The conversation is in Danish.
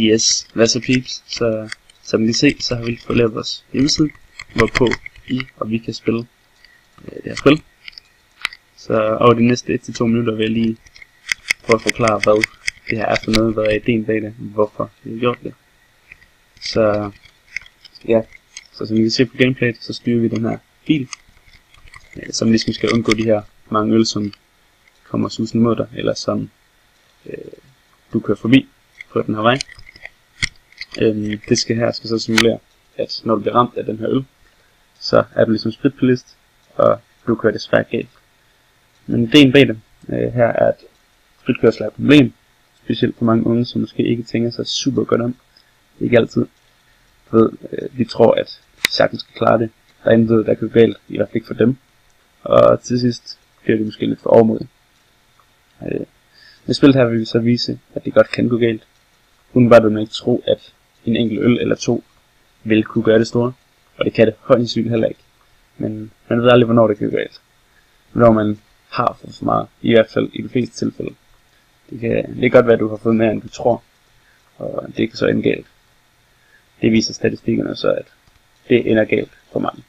Yes, hvad så peeps? Så som I kan se, så har vi fået lavet vores hjemmeside, hvorpå vi kan spille det her spil. Så over de næste 1-2 minutter vil jeg lige prøve at forklare, hvad det her er for noget, hvad er ideen bag det, hvorfor vi har gjort det. Så ja, så som I kan se på gameplayet, så styrer vi den her fil, som ligesom skal undgå de her mange øl, som kommer susende mod dig, eller som du kører forbi på den her vej. Det skal så simulere, at når du bliver ramt af den her øl, så er du ligesom spritbilist, og du kører desværre galt. Men ideen bag det her er, at spritkørsel er et problem, specielt for mange unge, som måske ikke tænker sig super godt om. Ikke altid. De tror, at de sagtens skal klare det. Der er intet, der kan gå galt, i hvert fald ikke for dem. Og til sidst bliver de måske lidt for overmodige. Med spillet her vil vi så vise, at det godt kan gå galt. Udenbart vil man ikke tro, at en enkelt øl eller to vil kunne gøre det store. Og det kan det højst sandsynligt heller ikke. Men man ved aldrig, hvornår det kan gå galt. Hvornår man har fået for meget, i hvert fald i de fleste tilfælde. Det kan godt være, at du har fået mere, end du tror. Og det kan så ende galt. Det viser statistikkerne så, at det ender galt for mange.